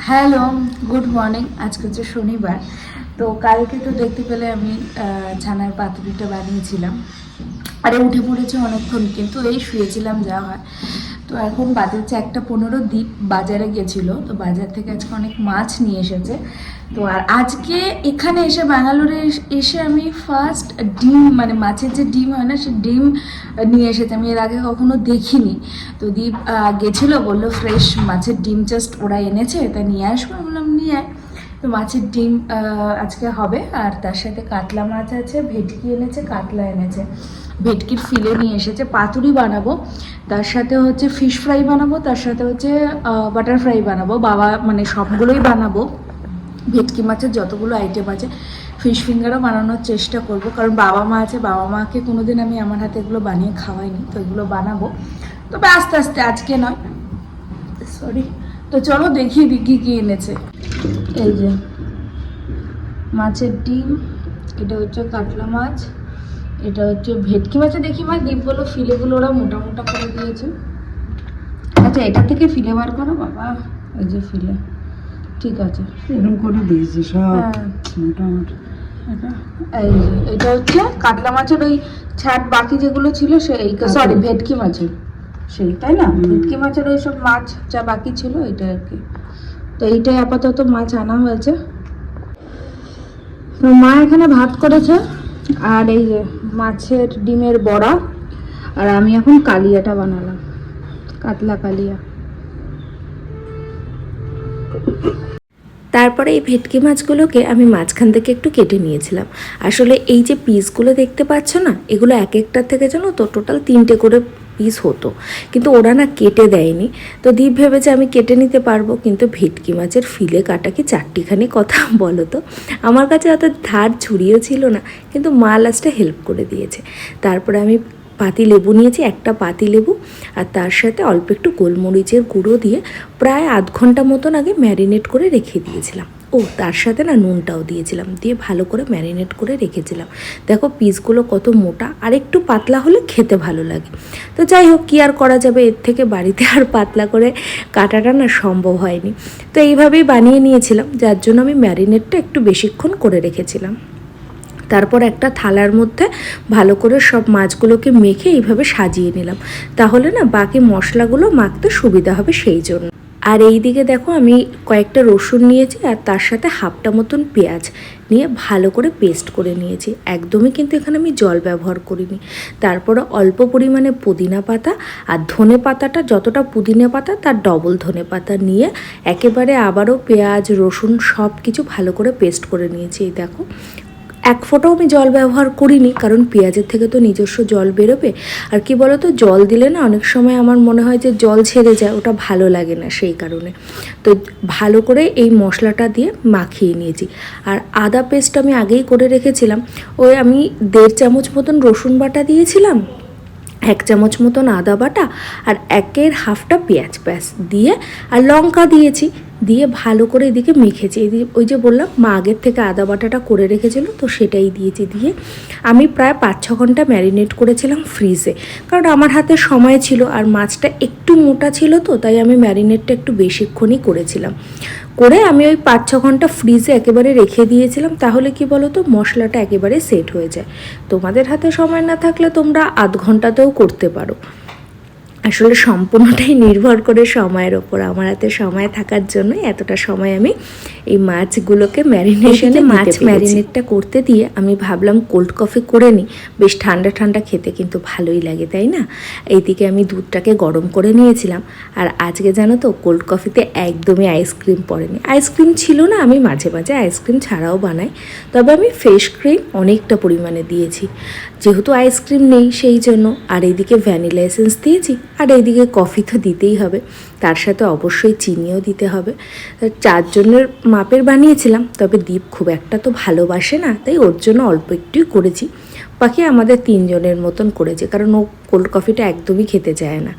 Hello, good morning. আজকে হচ্ছে শনিবার। তো কালকে তো দেখতে পেলে আমি ছানার পাতুরিটা বানিয়েছিলাম। আরে উঠে পড়েছে অনেকক্ষণ, কিন্তু এই শুয়েছিলাম যা হয়। তো এখন বাজে হচ্ছে 1:15। দ্বীপ বাজারে গেছিলো, তো বাজার থেকে আজকে অনেক মাছ নিয়ে এসেছে। তো আর আজকে এখানে এসে ব্যাঙ্গালোরে এসে আমি ফার্স্ট ডিম, মানে মাছের যে ডিম হয় না, সে ডিম নিয়ে এসেছে। আমি এর আগে কখনো দেখিনি। তো দ্বীপ গেছিলো, বললো ফ্রেশ মাছের ডিম জাস্ট ওরা এনেছে, তা নিয়ে আসবো। বললাম নিয়ে আয়। তো মাছের ডিম আজকে হবে, আর তার সাথে কাতলা মাছ আছে, ভেটকি এনেছে, কাতলা এনেছে, ভেটকির ফিলে নিয়ে এসেছে। পাতুরি বানাবো, তার সাথে হচ্ছে ফিশ ফ্রাই বানাবো, তার সাথে হচ্ছে বাটার ফ্রাই বানাবো। বাবা মানে সবগুলোই বানাবো, ভেটকি মাছের যতগুলো আইটেম আছে। ফিশ ফিঙ্গারও বানানোর চেষ্টা করব, কারণ বাবা মা আছে, বাবা মাকে কোনোদিন আমি আমার হাতে এগুলো বানিয়ে খাওয়াইনি, তো এগুলো বানাবো। তবে আস্তে আস্তে, আজকে নয়, সরি। তো চলো দেখিয়ে দিই কী কী এনেছে। এই যে মাছের ডিম, এটা হচ্ছে কাতলা মাছ, এটা হচ্ছে ভেটকি মাছে। দেখি মা, ডিমগুলো ফিলেগুলো ওরা মোটা মোটা করে দিয়েছে। আচ্ছা, এটা থেকে ফিলে বার করো বাবা। এই যে ফিলে, ঠিক আছে, এরকম করে দিয়েছি সব মোটামুটি। এই যে এটা হচ্ছে কাতলা মাছের ওই ছাট, বাকি যেগুলো ছিল সেই, সরি ভেটকি মাছের সেই, তাই না? ভেটকি মাছের ওই সব মাছ যা বাকি ছিল এটা আর কি। তো এইটাই আপাতত মাছ আনা হয়েছে। তো মা এখানে ভাত করেছে, আর এই যে মাছের ডিমের বড়া, আর আমি এখন কালিয়াটা বানালাম, কাতলা কালিয়া। তারপরে এই ভেটকি মাছগুলোকে আমি মাঝখান থেকে একটু কেটে নিয়েছিলাম। আসলে এই যে পিসগুলো দেখতে পাচ্ছ না, এগুলো এক একটার থেকে জানো তো টোটাল 3টে করে পিস হতো, কিন্তু ওরা না কেটে দেয়নি। তো দীপ ভেবেছে আমি কেটে নিতে পারবো, কিন্তু ভেটকি মাছের ফিলে কাটা কি 4টিখানি কথা বলো তো। আমার কাছে অত ধার ছুরিও ছিল না, কিন্তু মা লাস্টে হেল্প করে দিয়েছে। তারপরে আমি পাতি লেবু নিয়েছি, একটা পাতি লেবু, আর তার সাথে অল্প একটু গোলমরিচের গুঁড়ো দিয়ে প্রায় আধ ঘন্টা মতন আগে ম্যারিনেট করে রেখে দিয়েছিলাম। ও তার সাথে না নুনটাও দিয়েছিলাম, দিয়ে ভালো করে ম্যারিনেট করে রেখেছিলাম। দেখো পিসগুলো কত মোটা, আর একটু পাতলা হলে খেতে ভালো লাগে। তো যাই হোক, কী আর করা যাবে, এর থেকে বাড়িতে আর পাতলা করে কাটাটা না সম্ভব হয়নি। তো এইভাবেই বানিয়ে নিয়েছিলাম, যার জন্য আমি ম্যারিনেটটা একটু বেশিক্ষণ করে রেখেছিলাম। তারপর একটা থালার মধ্যে ভালো করে সব মাছগুলোকে মেখে এইভাবে সাজিয়ে নিলাম, তাহলে না বাকি মশলাগুলো মাখতে সুবিধা হবে সেই জন্য। আর এই দিকে দেখো আমি কয়েকটা রসুন নিয়েছি, আর তার সাথে হাফটা মতন পেঁয়াজ নিয়ে ভালো করে পেস্ট করে নিয়েছি। একদমই কিন্তু এখানে আমি জল ব্যবহার করিনি। তারপরে অল্প পরিমাণে পুদিনা পাতা, আর ধনে পাতাটা যতটা পুদিনা পাতা তার ডবল ধনে পাতা নিয়ে একেবারে আবারও পেঁয়াজ রসুন সব কিছু ভালো করে পেস্ট করে নিয়েছি। এই দেখো, এক ফোঁটাও আমি জল ব্যবহার করিনি, কারণ পেঁয়াজের থেকে তো নিজস্ব জল বেরোবে। আর কি বলো তো, জল দিলে না অনেক সময় আমার মনে হয় যে জল ছেড়ে যায়, ওটা ভালো লাগে না, সেই কারণে। তো ভালো করে এই মশলাটা দিয়ে মাখিয়ে নিয়েছি। আর আদা পেস্ট আমি আগেই করে রেখেছিলাম, ওই আমি 1.5 চামচ মতন রসুন বাটা দিয়েছিলাম, 1 চামচ মতন আদা বাটা, আর 1.5টা পেঁয়াজ ব্যাস দিয়ে, আর লঙ্কা দিয়েছি, দিয়ে ভালো করে এদিকে মেখেছি। ওই যে বললাম মা আগের থেকে আদা বাটাটা করে রেখেছিল, তো সেটাই দিয়েছি। দিয়ে আমি প্রায় 5-6 ঘন্টা ম্যারিনেট করেছিলাম ফ্রিজে, কারণ আমার হাতে সময় ছিল, আর মাছটা একটু মোটা ছিল, তো তাই আমি ম্যারিনেটটা একটু বেশিক্ষণই করেছিলাম। করে আমি ওই 5-6 ঘন্টা ফ্রিজে একেবারে রেখে দিয়েছিলাম, তাহলে কি বলো তো মশলাটা একেবারে সেট হয়ে যায়। তোমাদের হাতে সময় না থাকলে তোমরা আধ ঘন্টাতেও করতে পারো। আসলে সম্পূর্ণটাই নির্ভর করে সময়ের ওপর। আমার হাতে সময় থাকার জন্যই এতটা সময় আমি এই মাছগুলোকে ম্যারিনেশনে মাছ ম্যারিনেটটা করতে দিয়ে আমি ভাবলাম কোল্ড কফি করে নিই, বেশ ঠান্ডা ঠান্ডা খেতে কিন্তু ভালোই লাগে, তাই না? এইদিকে আমি দুধটাকে গরম করে নিয়েছিলাম। আর আজকে জানো তো কোল্ড কফিতে একদমই আইসক্রিম পড়েনি। আইসক্রিম ছিল না, আমি মাঝে মাঝে আইসক্রিম ছাড়াও বানাই, তবে আমি ফ্রেশ ক্রিম অনেকটা পরিমাণে দিয়েছি, যেহেতু আইসক্রিম নেই সেই জন্য। আর এইদিকে ভ্যানিলা এসেন্স দিয়েছি, আর এইদিকে কফি তো দিতেই হবে, তার সাথে অবশ্যই চিনিও দিতে হবে। 4 জনের মাপের বানিয়েছিলাম, তবে দীপ খুব একটা তো ভালোবাসে না, তাই ওর জন্য অল্প একটুই করেছি। বাকি আমাদের 3 জনের মতন করেছে, কারণ ও কোল্ড কফিটা একদমই খেতে চায় না।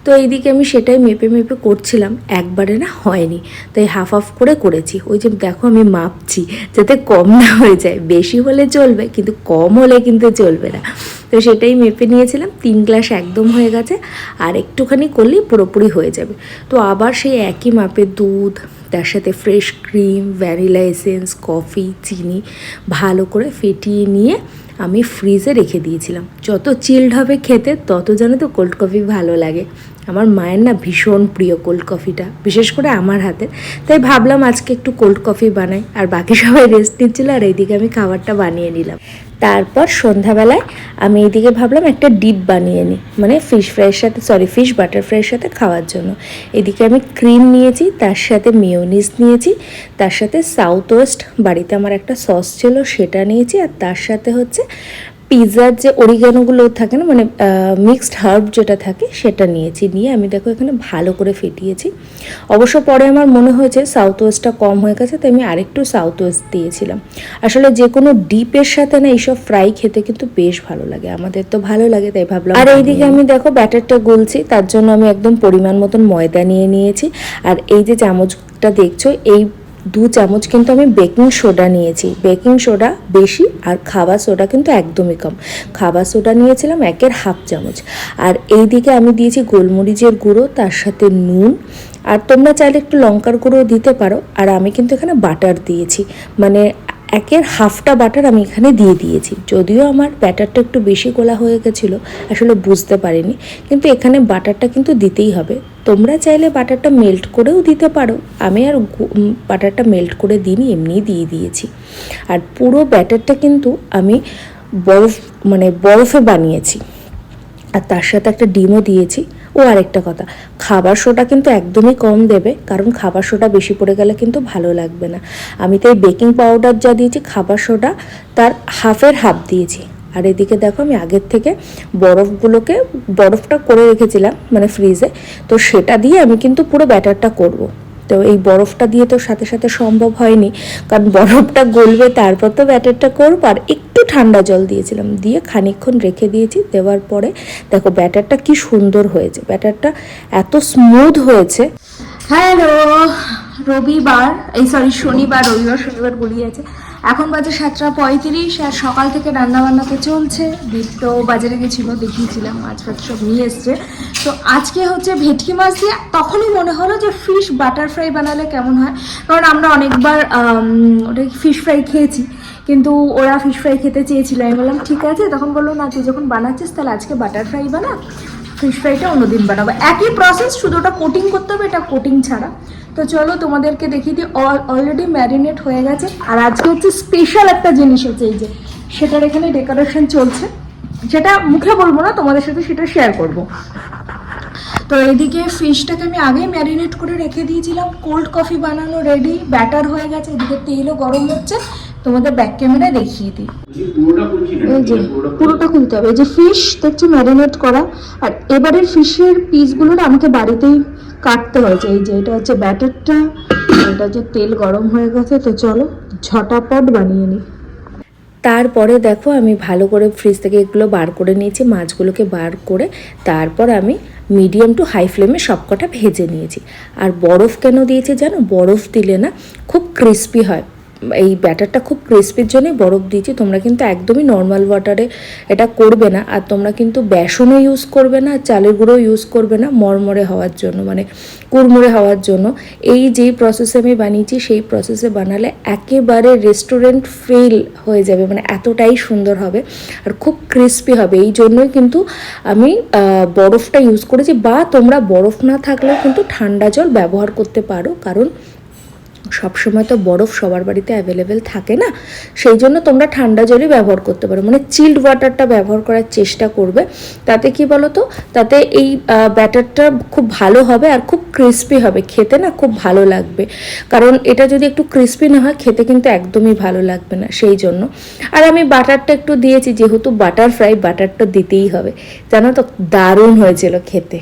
তো এইদিকে আমি সেটাই মেপে মেপে করছিলাম, একবারে না হয়নি, তাই হাফ হাফ করে করেছি। ওই যে দেখো আমি মাপছি যাতে কম না হয়ে যায়, বেশি হলে চলবে কিন্তু কম হলে কিন্তু চলবে না। তো সেটাই মেপে নিয়েছিলাম, 3 গ্লাস একদম হয়ে গেছে, আর একটুখানি করলেই পুরোপুরি হয়ে যাবে। তো আবার সেই একই মাপের দুধ, তার সাথে fresh cream, vanilla essence, coffee, চিনি ভালো করে ফেটিয়ে নিয়ে আমি ফ্রিজে রেখে দিয়েছিলাম। যত চিল্ড হবে খেতে তত যেন তো কোল্ড কফি ভালো লাগে। আমার মায়ের না ভীষণ প্রিয় কোল্ড কফিটা, বিশেষ করে আমার হাতের। তাই ভাবলাম আজকে একটু কোল্ড কফি বানাই, আর বাকি সবাই রেস্ট নিচ্ছিল আর এইদিকে আমি খাবারটা বানিয়ে নিলাম। তারপর সন্ধ্যাবেলায় আমি এইদিকে ভাবলাম একটা ডিপ বানিয়ে নিই, মানে ফিশ বাটার ফ্রাইয়ের সাথে খাওয়ার জন্য। এদিকে আমি ক্রিম নিয়েছি, তার সাথে মেয়োনিজ নিয়েছি, তার সাথে সাউথ ওয়েস্ট বাড়িতে আমার একটা সস ছিল সেটা নিয়েছি, আর তার সাথে হচ্ছে পিৎজার যে অরিগানোগুলো থাকে না, মানে মিক্সড হার্ব যেটা থাকে সেটা নিয়েছি। নিয়ে আমি দেখো এখানে ভালো করে ফেটিয়েছি। অবশ্য পরে আমার মনে হয়েছে সাউথ ওয়েস্টটা কম হয়ে গেছে, তাই আমি আরেকটু সাউথ ওয়েস্ট দিয়েছিলাম। আসলে যে কোনো ডিপের সাথে না এইসব ফ্রাই খেতে কিন্তু বেশ ভালো লাগে, আমাদের তো ভালো লাগে, তাই ভাবলাম। আর এইদিকে আমি দেখো ব্যাটারটা গুলছি, তার জন্য আমি একদম পরিমাণ মতন ময়দা নিয়ে নিয়েছি। আর এই যে চামচটা দেখছো, এই 2 চামচ কিন্তু আমি বেকিং সোডা নিয়েছি। বেকিং সোডা বেশি আর খাবার সোডা কিন্তু একদমই কম। খাবার সোডা নিয়েছিলাম 1.5 চামচ। আর এই দিকে আমি দিয়েছি গোলমরিচের গুঁড়ো, তার সাথে নুন, আর তোমরা চাইলে একটু লঙ্কার গুঁড়ো দিতে পারো। আর আমি কিন্তু এখানে বাটার দিয়েছি, মানে 1.5টা বাটার আমি এখানে দিয়ে দিয়েছি। যদিও আমার ব্যাটারটা একটু বেশি গোলা হয়ে গেছিলো, আসলে বুঝতে পারিনি, কিন্তু এখানে বাটারটা কিন্তু দিতেই হবে। তোমরা চাইলে বাটারটা মেল্ট করেও দিতে পারো, আমি আর বাটারটা মেল্ট করে দিইনি, এমনিই দিয়ে দিয়েছি। আর পুরো ব্যাটারটা কিন্তু আমি বরফে বানিয়েছি, আর তার সাথে একটা ডিমও দিয়েছি। ও আরেকটা কথা, খাবার সোডা কিন্তু একদমই কম দেবে, কারণ খাবার সোডা বেশি পড়ে গেলে কিন্তু ভালো লাগবে না। আমি তাই বেকিং পাউডার যা দিয়েছি, খাবার সোডা তার হাফের হাফ দিয়েছি। আর এদিকে দেখো আমি আগের থেকে বরফটা করে রেখেছিলাম মানে ফ্রিজে, তো সেটা দিয়ে আমি কিন্তু পুরো ব্যাটারটা করব। তো এই বরফটা দিয়ে তো সাথে সাথে সম্ভব হয়নি, কারণ বরফটা গলবে তারপর তো ব্যাটারটা করবো। আর একটু ঠান্ডা জল দিয়েছিলাম, দিয়ে খানিকক্ষণ রেখে দিয়েছি। দেওয়ার পরে দেখো ব্যাটারটা কি সুন্দর হয়েছে, ব্যাটারটা এত স্মুথ হয়েছে। হ্যালো, শনিবার গড়িয়ে আছে। এখন বাজে 7:35, আর সকাল থেকে রান্না বান্নাতে চলছে। দীপ্ত বাজারে গেছিলো, দেখিয়েছিলাম মাছ ফাছ সব নিয়ে এসছে। তো আজকে হচ্ছে ভেটকি মাছ দিয়ে, তখনই মনে হলো যে ফিশ বাটার ফ্রাই বানালে কেমন হয়, কারণ আমরা অনেকবার ওটা ফিশ ফ্রাই খেয়েছি, কিন্তু ওরা ফিশ ফ্রাই খেতে চেয়েছিল। আমি বললাম ঠিক আছে, তখন বললো না তুই যখন বানাচ্ছিস তাহলে আজকে বাটার ফ্রাই বানা, ফিশ ফ্রাইটা অন্যদিন বানাবো। একই প্রসেস, শুধু ওটা কোটিং করতে হবে, এটা কোটিং ছাড়া। তো চলো তোমাদেরকে দেখিয়ে দিই। অলরেডি ম্যারিনেট হয়ে গেছে। আর আজকে হচ্ছে স্পেশাল একটা জিনিস হচ্ছে, এই যে সেটার এখানে ডেকোরেশন চলছে, যেটা মুখে বলবো না, তোমাদের সাথে সেটা শেয়ার করব। তো এইদিকে ফিশটাকে আমি আগেই ম্যারিনেট করে রেখে দিয়েছিলাম। কোল্ড কফি বানানো রেডি, ব্যাটার হয়ে গেছে, এদিকে তেলও গরম হচ্ছে। তোমাদের ব্যাক ক্যামেরায় দেখিয়ে দিই। এই যে পুরোটা খুলতে হবে। এই যে ফিশ দেখছো ম্যারিনেট করা, আর এবারের ফিশের পিসগুলো না আমাকে বাড়িতেই কাটতে হয়েছে। এই যে এটা হচ্ছে ব্যাটারটা, এটা হচ্ছে তেল গরম হয়ে গেছে। তো চলো ঝটাপট বানিয়ে নিই। তারপরে দেখো আমি ভালো করে ফ্রিজ থেকে এগুলো বার করে নিয়েছি, মাছগুলোকে বার করে তারপর আমি মিডিয়াম টু হাই ফ্লেমে সবকটা ভেজে নিয়েছি। আর বরফ কেন দিয়েছি জানো? বরফ দিলে না খুব ক্রিস্পি হয়, এই ব্যাটারটা খুব ক্রিস্পির জন্যই বরফ দিয়েছি। তোমরা কিন্তু একদমই নর্মাল ওয়াটারে এটা করবে না, আর তোমরা কিন্তু বেসনও ইউজ করবে না, চালের গুঁড়ো ইউজ করবে না মরমরে হওয়ার জন্য, মানে কুড়মুড়ে হওয়ার জন্য। এই যেই প্রসেসে আমি বানিয়েছি সেই প্রসেসে বানালে একেবারে রেস্টুরেন্ট ফিল হয়ে যাবে, মানে এতটাই সুন্দর হবে আর খুব ক্রিস্পি হবে। এই জন্যই কিন্তু আমি বরফটা ইউজ করেছি, বা তোমরা বরফ না থাকলেও কিন্তু ঠান্ডা জল ব্যবহার করতে পারো, কারণ সবসময় তো বরফ সবার বাড়িতে অ্যাভেলেবেল থাকে না, সেই জন্য তোমরা ঠান্ডা জলই ব্যবহার করতে পারো, মানে চিল্ড ওয়াটারটা ব্যবহার করার চেষ্টা করবে। তাতে কি বলো তো, তাতে এই ব্যাটারটা খুব ভালো হবে আর খুব ক্রিস্পি হবে, খেতে না খুব ভালো লাগবে। কারণ এটা যদি একটু ক্রিস্পি না হয় খেতে কিন্তু একদমই ভালো লাগবে না, সেই জন্য। আর আমি বাটারটা একটু দিয়েছি, যেহেতু বাটার ফ্রাই, বাটারটা দিতেই হবে। জানো তো দারুণ হয়েছিল খেতে।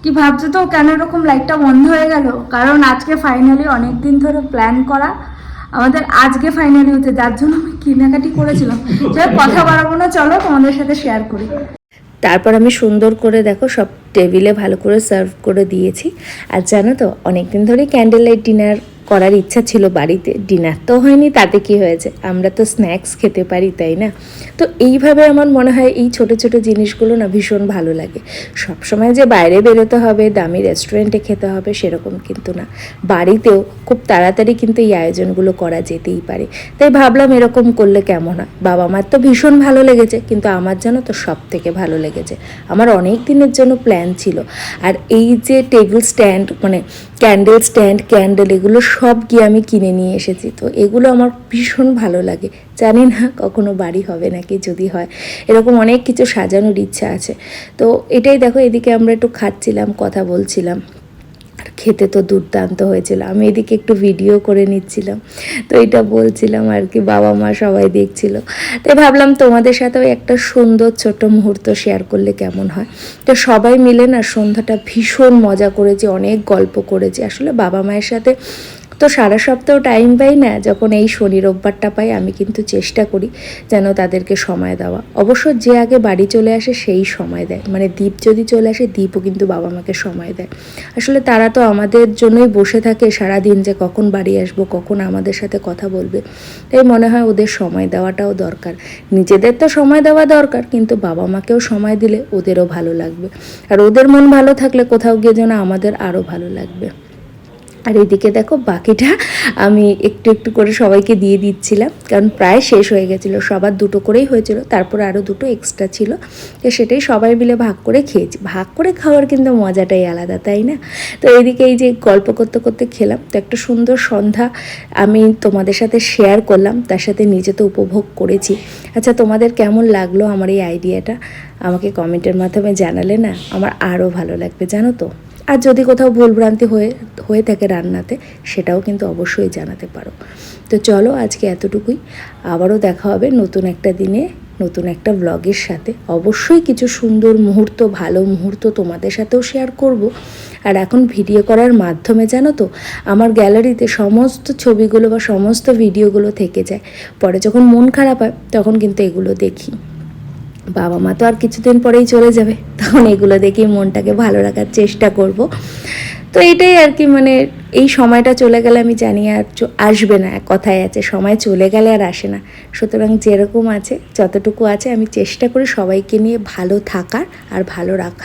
কি ভাবছো তো কেন এরকম লাইটটা বন্ধ হয়ে গেল? কারণ আজকে ফাইনালি অনেক দিন ধরে প্ল্যান করা আমাদের আজকে ফাইনালি হচ্ছে, যার জন্য আমি কেনাকাটি করেছিলাম। কথা বাড়াবো না, চলো তোমাদের সাথে শেয়ার করি। তারপর আমি সুন্দর করে দেখো সব টেবিলে ভালো করে সার্ভ করে দিয়েছি। আর জানো তো অনেক দিন ধরেই ক্যান্ডেল লাইট ডিনার করার ইচ্ছা ছিল বাড়িতে, ডিনার তো হয়নি, তাতে কি হয়েছে, আমরা তো স্ন্যাক্স খেতে পারি, তাই না? তো এইভাবে আমার মনে হয় এই ছোট ছোট জিনিসগুলো না ভীষণ ভালো লাগে। সবসময় যে বাইরে বেরোতে হবে, দামি রেস্টুরেন্টে খেতে হবে সেরকম কিন্তু না, বাড়িতেও খুব তাড়াতাড়ি কিন্তু এই আয়োজনগুলো করা যেতেই পারে। তাই ভাবলাম এরকম করলে কেমন হয়। বাবা মার তো ভীষণ ভালো লেগেছে, কিন্তু আমার জন্য তো সব থেকে ভালো লেগেছে। আমার অনেক দিনের জন্য প্ল্যান ছিল। আর এই যে টেবিল স্ট্যান্ড, মানে ক্যান্ডেল স্ট্যান্ড, ক্যান্ডেল, এগুলো সব গিয়ে আমি কিনে নিয়ে এসেছি। তো এগুলো আমার ভীষণ ভালো লাগে। জানি না কখনো বাড়ি হবে নাকি, যদি হয় এরকম অনেক কিছু সাজানোর ইচ্ছা আছে। তো এটাই দেখো, এদিকে আমরা একটু খাচ্ছিলাম, কথা বলছিলাম, আর খেতে তো দুর্দান্ত হয়েছিল। আমি এদিকে একটু ভিডিও করে নিচ্ছিলাম, তো এটা বলছিলাম আর কি, বাবা মা সবাই দেখছিল। তাই ভাবলাম তোমাদের সাথেও একটা সুন্দর ছোট মুহূর্ত শেয়ার করলে কেমন হয়। তো সবাই মিলে না সন্ধ্যাটা ভীষণ মজা করেছি, অনেক গল্প করেছি। আসলে বাবা মায়ের সাথে তো সারা সপ্তাহ টাইম পাই না, যখন এই শনি রোববারটা পাই আমি কিন্তু চেষ্টা করি যেন তাদেরকে সময় দেওয়া। অবশ্য যে আগে বাড়ি চলে আসে সেই সময় দেয়, মানে দীপ যদি চলে আসে, দীপও কিন্তু বাবা মাকে সময় দেয়। আসলে তারা তো আমাদের জন্যই বসে থাকে সারাদিন, যে কখন বাড়ি আসবো, কখন আমাদের সাথে কথা বলবে। তাই মনে হয় ওদের সময় দেওয়াটাও দরকার। নিজেদের তো সময় দেওয়া দরকার, কিন্তু বাবা মাকেও সময় দিলে ওদেরও ভালো লাগবে। আর ওদের মন ভালো থাকলে কোথাও গিয়ে যেন আমাদের আরও ভালো লাগবে। আর এদিকে দেখো বাকিটা আমি একটু একটু করে সবাইকে দিয়ে দিচ্ছিলাম, কারণ প্রায় শেষ হয়ে গেছিলো। সবার দুটো করেই হয়েছিল, তারপরে আরও দুটো এক্সট্রা ছিল, তো সেটাই সবাই মিলে ভাগ করে খেয়েছি। ভাগ করে খাওয়ার কিন্তু মজাটাই আলাদা, তাই না? তো এইদিকে এই যে গল্প করতে করতে খেলাম, তো একটা সুন্দর সন্ধ্যা আমি তোমাদের সাথে শেয়ার করলাম, তার সাথে নিজে তো উপভোগ করেছি। আচ্ছা, তোমাদের কেমন লাগলো আমার এই আইডিয়াটা আমাকে কমেন্টের মাধ্যমে জানালে না আমার আরও ভালো লাগবে, জানো তো। আর যদি কোথাও ভুলভ্রান্তি হয়ে থাকে রান্নাতে, সেটাও কিন্তু অবশ্যই জানাতে পারো। তো চলো আজকে এতটুকুই, আবারও দেখা হবে নতুন একটা দিনে, নতুন একটা ব্লগের সাথে। অবশ্যই কিছু সুন্দর মুহূর্ত, ভালো মুহূর্ত তোমাদের সাথেও শেয়ার করব। আর এখন ভিডিও করার মাধ্যমে জানো তো, আমার গ্যালারিতে সমস্ত ছবিগুলো বা সমস্ত ভিডিওগুলো থেকে যায়। পরে যখন মন খারাপ হয় তখন কিন্তু এগুলো দেখি। বাবা মা তো আর কিছুদিন পরেই চলে যাবে, তখন এগুলো দেখেই মনটাকে ভালো রাখার চেষ্টা করব। তো এটাই আর কি, মানে এই সময়টা চলে গেলে আমি জানি আর আসবে না, এক কথায় আছে, সময় চলে গেলে আর আসে না। সুতরাং যেরকম আছে, যতটুকু আছে, আমি চেষ্টা করি সবাইকে নিয়ে ভালো থাকার আর ভালো রাখার।